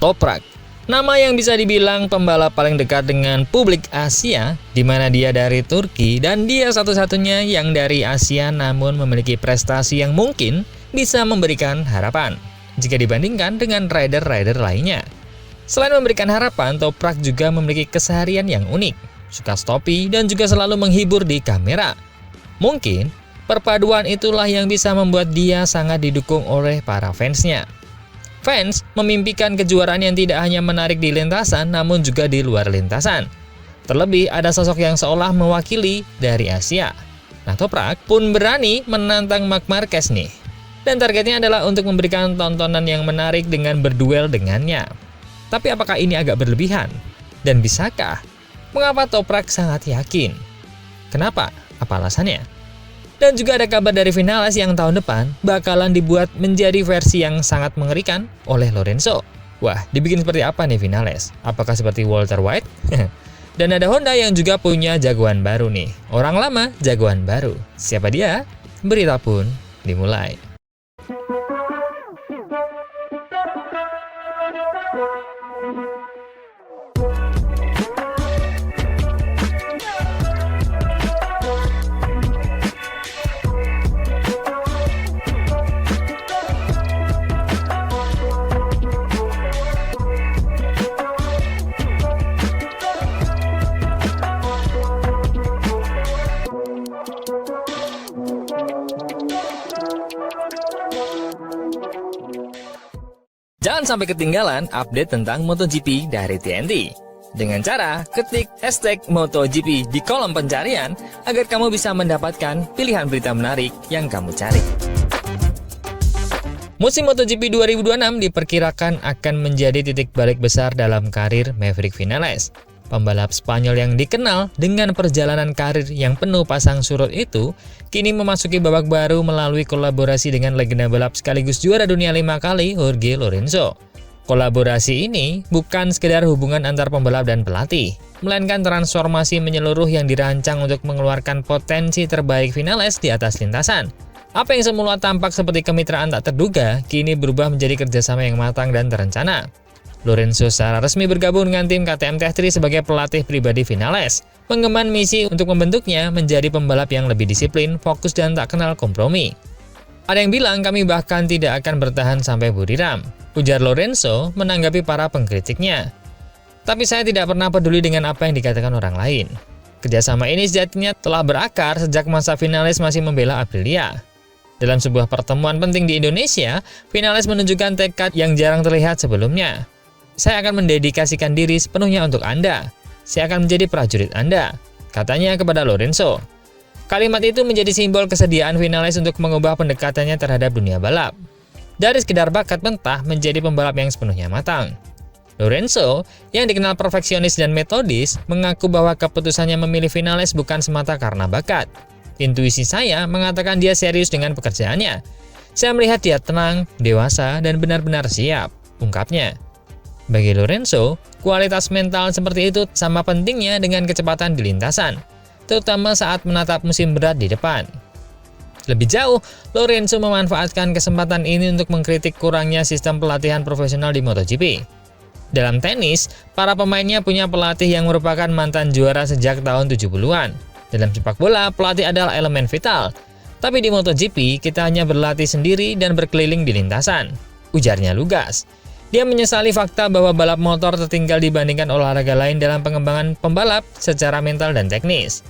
Toprak. Nama yang bisa dibilang pembalap paling dekat dengan publik Asia, di mana dia dari Turki dan dia satu-satunya yang dari Asia namun memiliki prestasi yang mungkin bisa memberikan harapan jika dibandingkan dengan rider-rider lainnya. Selain memberikan harapan, Toprak juga memiliki keseharian yang unik, suka stopi dan juga selalu menghibur di kamera. Mungkin perpaduan itulah yang bisa membuat dia sangat didukung oleh para fansnya. Fans memimpikan kejuaraan yang tidak hanya menarik di lintasan, namun juga di luar lintasan. Terlebih ada sosok yang seolah mewakili dari Asia. Nah, Toprak pun berani menantang Marc Marquez nih. Dan targetnya adalah untuk memberikan tontonan yang menarik dengan berduel dengannya. Tapi apakah ini agak berlebihan? Dan bisakah? Mengapa Toprak sangat yakin? Kenapa? Apa alasannya? Dan juga ada kabar dari Vinales yang tahun depan bakalan dibuat menjadi versi yang sangat mengerikan oleh Lorenzo. Wah, dibikin seperti apa nih Vinales? Apakah seperti Walter White? Dan ada Honda yang juga punya jagoan baru nih. Orang lama, jagoan baru. Siapa dia? Berita pun dimulai. Jangan sampai ketinggalan update tentang MotoGP dari TNT. Dengan cara ketik hashtag MotoGP di kolom pencarian agar kamu bisa mendapatkan pilihan berita menarik yang kamu cari. Musim MotoGP 2026 diperkirakan akan menjadi titik balik besar dalam karir Maverick Vinales. Pembalap Spanyol yang dikenal dengan perjalanan karir yang penuh pasang surut itu, kini memasuki babak baru melalui kolaborasi dengan legenda balap sekaligus juara dunia 5 kali, Jorge Lorenzo. Kolaborasi ini bukan sekedar hubungan antar pembalap dan pelatih, melainkan transformasi menyeluruh yang dirancang untuk mengeluarkan potensi terbaik Vinales di atas lintasan. Apa yang semula tampak seperti kemitraan tak terduga, kini berubah menjadi kerjasama yang matang dan terencana. Lorenzo secara resmi bergabung dengan tim KTM Tech3 sebagai pelatih pribadi Vinales, mengemban misi untuk membentuknya menjadi pembalap yang lebih disiplin, fokus, dan tak kenal kompromi. Ada yang bilang kami bahkan tidak akan bertahan sampai buriram, ujar Lorenzo menanggapi para pengkritiknya. Tapi saya tidak pernah peduli dengan apa yang dikatakan orang lain. Kerjasama ini sejatinya telah berakar sejak masa Vinales masih membela Aprilia. Dalam sebuah pertemuan penting di Indonesia, Vinales menunjukkan tekad yang jarang terlihat sebelumnya. Saya akan mendedikasikan diri sepenuhnya untuk Anda. Saya akan menjadi prajurit Anda, katanya kepada Lorenzo. Kalimat itu menjadi simbol kesediaan Vinales untuk mengubah pendekatannya terhadap dunia balap. Dari sekedar bakat mentah menjadi pembalap yang sepenuhnya matang. Lorenzo, yang dikenal perfeksionis dan metodis, mengaku bahwa keputusannya memilih Vinales bukan semata karena bakat. Intuisi saya mengatakan dia serius dengan pekerjaannya. Saya melihat dia tenang, dewasa, dan benar-benar siap, ungkapnya. Bagi Lorenzo, kualitas mental seperti itu sama pentingnya dengan kecepatan di lintasan, terutama saat menatap musim berat di depan. Lebih jauh, Lorenzo memanfaatkan kesempatan ini untuk mengkritik kurangnya sistem pelatihan profesional di MotoGP. Dalam tenis, para pemainnya punya pelatih yang merupakan mantan juara sejak tahun 70-an. Dalam sepak bola, pelatih adalah elemen vital. Tapi di MotoGP, kita hanya berlatih sendiri dan berkeliling di lintasan, ujarnya lugas. Dia menyesali fakta bahwa balap motor tertinggal dibandingkan olahraga lain dalam pengembangan pembalap secara mental dan teknis.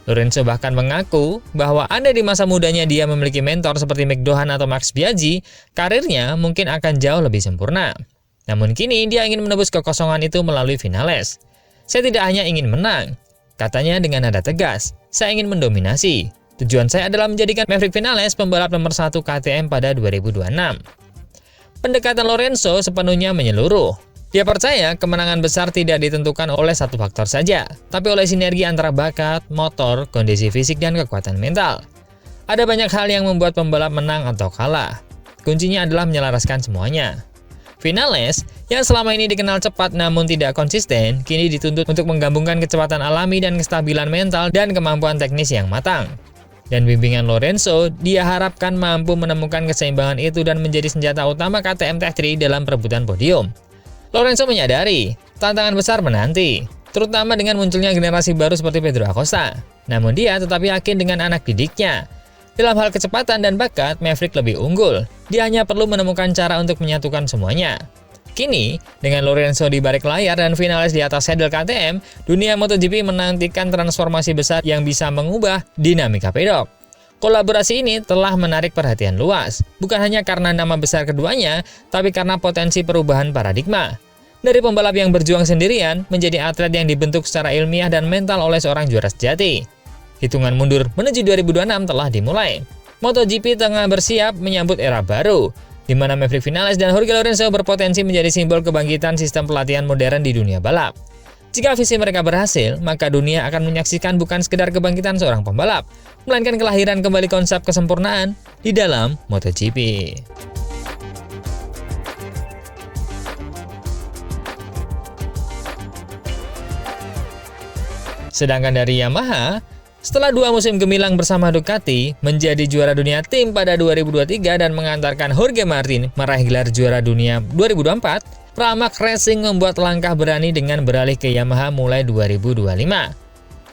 Lorenzo bahkan mengaku bahwa andai di masa mudanya dia memiliki mentor seperti McDowell atau Max Biaggi, karirnya mungkin akan jauh lebih sempurna. Namun kini dia ingin menebus kekosongan itu melalui Vinales. Saya tidak hanya ingin menang, katanya dengan nada tegas. Saya ingin mendominasi. Tujuan saya adalah menjadikan Maverick Vinales pembalap nomor 1 KTM pada 2026. Pendekatan Lorenzo sepenuhnya menyeluruh. Dia percaya kemenangan besar tidak ditentukan oleh satu faktor saja, tapi oleh sinergi antara bakat, motor, kondisi fisik, dan kekuatan mental. Ada banyak hal yang membuat pembalap menang atau kalah. Kuncinya adalah menyelaraskan semuanya. Vinales, yang selama ini dikenal cepat namun tidak konsisten, kini dituntut untuk menggabungkan kecepatan alami dan kestabilan mental dan kemampuan teknis yang matang. Dan bimbingan Lorenzo diharapkan mampu menemukan keseimbangan itu dan menjadi senjata utama KTM Tech3 dalam perebutan podium. Lorenzo menyadari tantangan besar menanti, terutama dengan munculnya generasi baru seperti Pedro Acosta. Namun dia tetap yakin dengan anak didiknya. Dalam hal kecepatan dan bakat, Maverick lebih unggul. Dia hanya perlu menemukan cara untuk menyatukan semuanya. Kini, dengan Lorenzo di balik layar dan finalis di atas saddle KTM, dunia MotoGP menantikan transformasi besar yang bisa mengubah dinamika pedok. Kolaborasi ini telah menarik perhatian luas, bukan hanya karena nama besar keduanya, tapi karena potensi perubahan paradigma. Dari pembalap yang berjuang sendirian, menjadi atlet yang dibentuk secara ilmiah dan mental oleh seorang juara sejati. Hitungan mundur menuju 2026 telah dimulai. MotoGP tengah bersiap menyambut era baru, di mana Maverick Vinales dan Jorge Lorenzo berpotensi menjadi simbol kebangkitan sistem pelatihan modern di dunia balap. Jika visi mereka berhasil, maka dunia akan menyaksikan bukan sekedar kebangkitan seorang pembalap, melainkan kelahiran kembali konsep kesempurnaan di dalam MotoGP. Sedangkan dari Yamaha, setelah 2 musim gemilang bersama Ducati, menjadi juara dunia tim pada 2023 dan mengantarkan Jorge Martin meraih gelar juara dunia 2024, Pramac Racing membuat langkah berani dengan beralih ke Yamaha mulai 2025.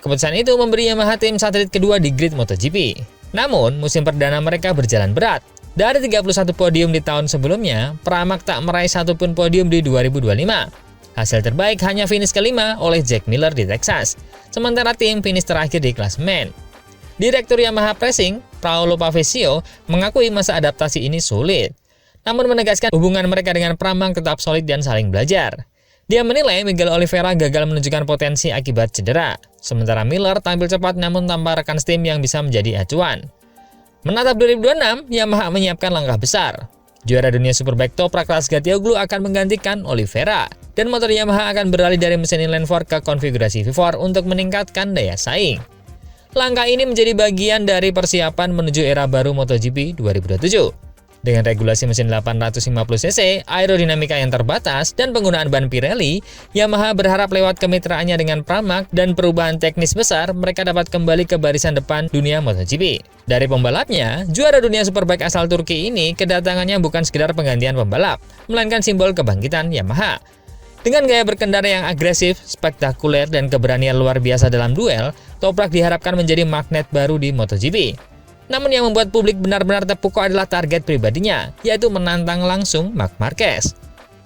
Keputusan itu memberi Yamaha tim satelit kedua di grid MotoGP. Namun, musim perdana mereka berjalan berat. Dari 31 podium di tahun sebelumnya, Pramac tak meraih satupun podium di 2025. Hasil terbaik hanya finish kelima oleh Jack Miller di Texas, sementara tim finish terakhir di klasemen. Direktur Yamaha Racing, Paolo Pavesio, mengakui masa adaptasi ini sulit, namun menegaskan hubungan mereka dengan Pramac tetap solid dan saling belajar. Dia menilai Miguel Oliveira gagal menunjukkan potensi akibat cedera, sementara Miller tampil cepat namun tanpa rekan tim yang bisa menjadi acuan. Menatap 2026, Yamaha menyiapkan langkah besar. Juara dunia Superbike Toprak Razgatlioglu akan menggantikan Oliveira, dan motor Yamaha akan beralih dari mesin inline 4 ke konfigurasi V4 untuk meningkatkan daya saing. Langkah ini menjadi bagian dari persiapan menuju era baru MotoGP 2027. Dengan regulasi mesin 850cc, aerodinamika yang terbatas, dan penggunaan ban Pirelli, Yamaha berharap lewat kemitraannya dengan Pramac dan perubahan teknis besar, mereka dapat kembali ke barisan depan dunia MotoGP. Dari pembalapnya, juara dunia Superbike asal Turki ini kedatangannya bukan sekedar penggantian pembalap, melainkan simbol kebangkitan Yamaha. Dengan gaya berkendara yang agresif, spektakuler, dan keberanian luar biasa dalam duel, Toprak diharapkan menjadi magnet baru di MotoGP. Namun yang membuat publik benar-benar terpukau adalah target pribadinya, yaitu menantang langsung Marc Marquez.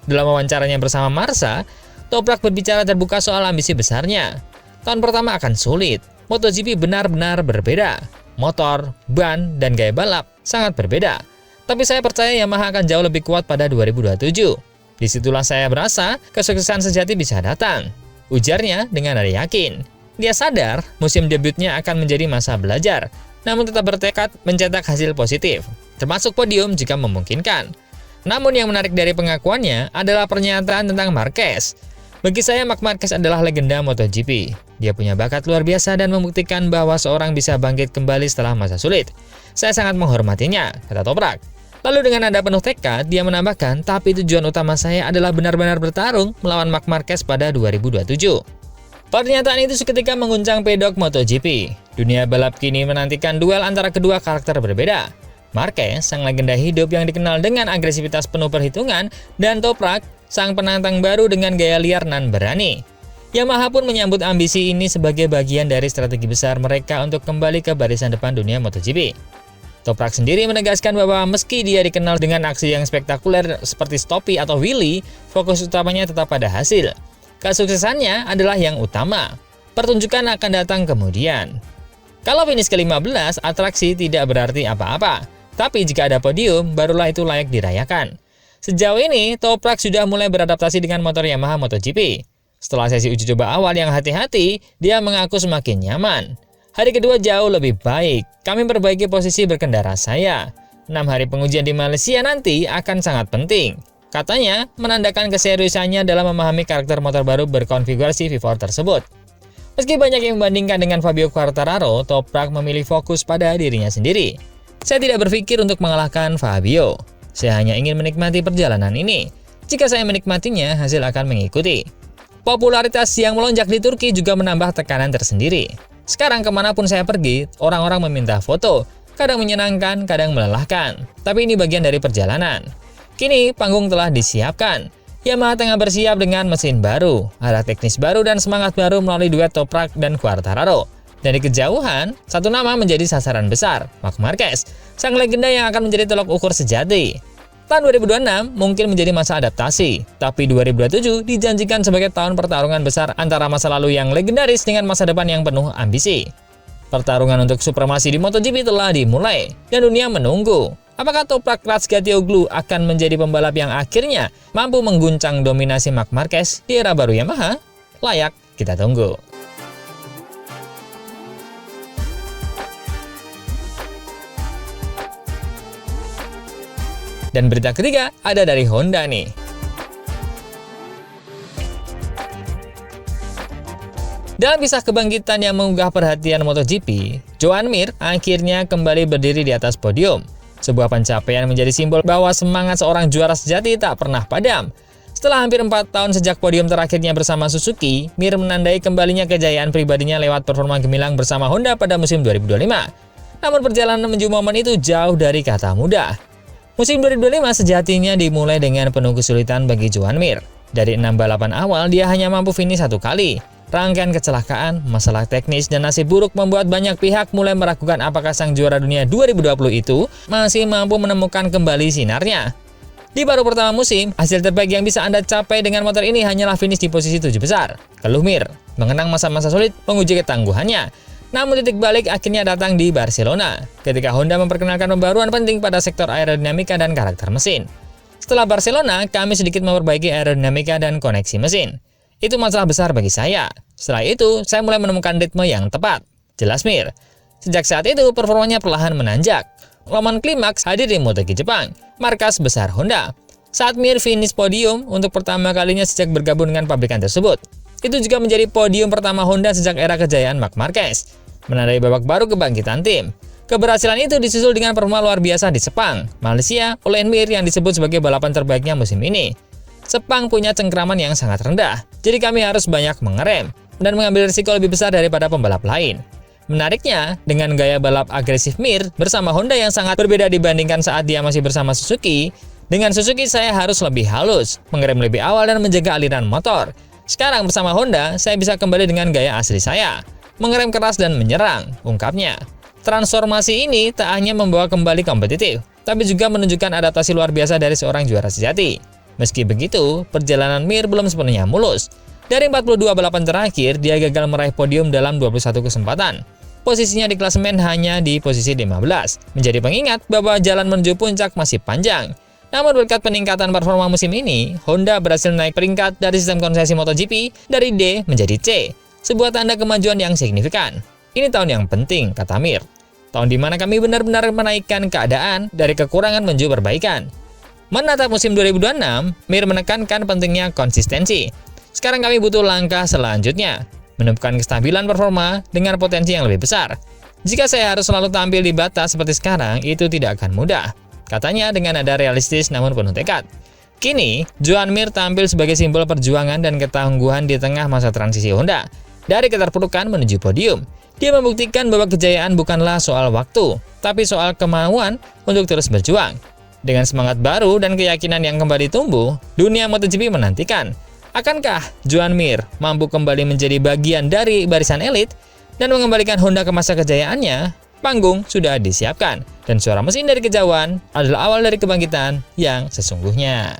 Dalam wawancaranya bersama Marsa, Toprak berbicara terbuka soal ambisi besarnya. Tahun pertama akan sulit, MotoGP benar-benar berbeda. Motor, ban, dan gaya balap sangat berbeda. Tapi saya percaya Yamaha akan jauh lebih kuat pada 2027. Disitulah saya merasa kesuksesan sejati bisa datang, ujarnya dengan nada yakin. Dia sadar musim debutnya akan menjadi masa belajar, namun tetap bertekad mencetak hasil positif, termasuk podium jika memungkinkan. Namun yang menarik dari pengakuannya adalah pernyataan tentang Marquez. Bagi saya, Marc Marquez adalah legenda MotoGP. Dia punya bakat luar biasa dan membuktikan bahwa seorang bisa bangkit kembali setelah masa sulit. Saya sangat menghormatinya, kata Toprak. Lalu dengan nada penuh tekad, dia menambahkan, tapi tujuan utama saya adalah benar-benar bertarung melawan Marc Marquez pada 2027. Pernyataan itu seketika mengguncang pedok MotoGP. Dunia balap kini menantikan duel antara kedua karakter berbeda. Marquez, sang legenda hidup yang dikenal dengan agresivitas penuh perhitungan, dan Toprak, sang penantang baru dengan gaya liar nan berani. Yamaha pun menyambut ambisi ini sebagai bagian dari strategi besar mereka untuk kembali ke barisan depan dunia MotoGP. Toprak sendiri menegaskan bahwa meski dia dikenal dengan aksi yang spektakuler seperti Stoppie atau Wheelie, fokus utamanya tetap pada hasil. Kesuksesannya adalah yang utama. Pertunjukan akan datang kemudian. Kalau finish ke-15, atraksi tidak berarti apa-apa. Tapi jika ada podium, barulah itu layak dirayakan. Sejauh ini, Toprak sudah mulai beradaptasi dengan motor Yamaha MotoGP. Setelah sesi uji coba awal yang hati-hati, dia mengaku semakin nyaman. Hari kedua jauh lebih baik. Kami perbaiki posisi berkendara saya. 6 hari pengujian di Malaysia nanti akan sangat penting. Katanya, menandakan keseriusannya dalam memahami karakter motor baru berkonfigurasi V4 tersebut. Meski banyak yang membandingkan dengan Fabio Quartararo, Toprak memilih fokus pada dirinya sendiri. Saya tidak berpikir untuk mengalahkan Fabio. Saya hanya ingin menikmati perjalanan ini. Jika saya menikmatinya, hasil akan mengikuti. Popularitas yang melonjak di Turki juga menambah tekanan tersendiri. Sekarang kemanapun saya pergi, orang-orang meminta foto. Kadang menyenangkan, kadang melelahkan. Tapi ini bagian dari perjalanan. Kini, panggung telah disiapkan. Yamaha tengah bersiap dengan mesin baru, arah teknis baru dan semangat baru melalui duet Toprak dan Quartararo. Dari kejauhan, satu nama menjadi sasaran besar, Marc Marquez, sang legenda yang akan menjadi tolak ukur sejati. Tahun 2026 mungkin menjadi masa adaptasi, tapi 2027 dijanjikan sebagai tahun pertarungan besar antara masa lalu yang legendaris dengan masa depan yang penuh ambisi. Pertarungan untuk supremasi di MotoGP telah dimulai, dan dunia menunggu. Apakah Toprak Razgatlioglu akan menjadi pembalap yang akhirnya mampu mengguncang dominasi Marc Marquez di era baru Yamaha? Layak kita tunggu. Dan berita ketiga ada dari Honda nih. Dalam kisah kebangkitan yang menggugah perhatian MotoGP, Joan Mir akhirnya kembali berdiri di atas podium. Sebuah pencapaian menjadi simbol bahwa semangat seorang juara sejati tak pernah padam. Setelah hampir 4 tahun sejak podium terakhirnya bersama Suzuki, Mir menandai kembalinya kejayaan pribadinya lewat performa gemilang bersama Honda pada musim 2025. Namun perjalanan menuju momen itu jauh dari kata mudah. Musim 2025 sejatinya dimulai dengan penuh kesulitan bagi Joan Mir. Dari 6 balapan awal, dia hanya mampu finish 1 kali. Rangkaian kecelakaan, masalah teknis, dan nasib buruk membuat banyak pihak mulai meragukan apakah sang juara dunia 2020 itu masih mampu menemukan kembali sinarnya. Di paruh pertama musim, hasil terbaik yang bisa Anda capai dengan motor ini hanyalah finish di posisi 7 besar. Keluh Mir, mengenang masa-masa sulit menguji ketangguhannya. Namun titik balik akhirnya datang di Barcelona, ketika Honda memperkenalkan pembaruan penting pada sektor aerodinamika dan karakter mesin. Setelah Barcelona, kami sedikit memperbaiki aerodinamika dan koneksi mesin. Itu masalah besar bagi saya. Setelah itu, saya mulai menemukan ritme yang tepat. Jelas Mir. Sejak saat itu, performanya perlahan menanjak. Momen klimaks hadir di MotoGP Jepang, markas besar Honda. Saat Mir finish podium untuk pertama kalinya sejak bergabung dengan pabrikan tersebut. Itu juga menjadi podium pertama Honda sejak era kejayaan Marc Marquez, menandai babak baru kebangkitan tim. Keberhasilan itu disusul dengan performa luar biasa di Sepang, Malaysia, oleh Mir yang disebut sebagai balapan terbaiknya musim ini. Sepang punya cengkraman yang sangat rendah, jadi kami harus banyak mengerem dan mengambil risiko lebih besar daripada pembalap lain. Menariknya, dengan gaya balap agresif Mir bersama Honda yang sangat berbeda dibandingkan saat dia masih bersama Suzuki, dengan Suzuki saya harus lebih halus, mengerem lebih awal dan menjaga aliran motor. Sekarang bersama Honda, saya bisa kembali dengan gaya asli saya, mengerem keras dan menyerang, ungkapnya. Transformasi ini tak hanya membawa kembali kompetitif, tapi juga menunjukkan adaptasi luar biasa dari seorang juara sejati. Meski begitu, perjalanan Mir belum sepenuhnya mulus. Dari 42 balapan terakhir, dia gagal meraih podium dalam 21 kesempatan. Posisinya di klasemen hanya di posisi 15, menjadi pengingat bahwa jalan menuju puncak masih panjang. Namun berkat peningkatan performa musim ini, Honda berhasil naik peringkat dari sistem konsesi MotoGP dari D menjadi C, sebuah tanda kemajuan yang signifikan. Ini tahun yang penting, kata Mir. Tahun di mana kami benar-benar menaikkan keadaan dari kekurangan menuju perbaikan. Menatap musim 2026, Mir menekankan pentingnya konsistensi. Sekarang kami butuh langkah selanjutnya, menemukan kestabilan performa dengan potensi yang lebih besar. Jika saya harus selalu tampil di batas seperti sekarang, itu tidak akan mudah, katanya dengan nada realistis namun penuh tekad. Kini, Joan Mir tampil sebagai simbol perjuangan dan ketangguhan di tengah masa transisi Honda. Dari keterpurukan menuju podium, dia membuktikan bahwa kejayaan bukanlah soal waktu, tapi soal kemauan untuk terus berjuang. Dengan semangat baru dan keyakinan yang kembali tumbuh, dunia MotoGP menantikan. Akankah Joan Mir mampu kembali menjadi bagian dari barisan elit dan mengembalikan Honda ke masa kejayaannya? Panggung sudah disiapkan, dan suara mesin dari kejauhan adalah awal dari kebangkitan yang sesungguhnya.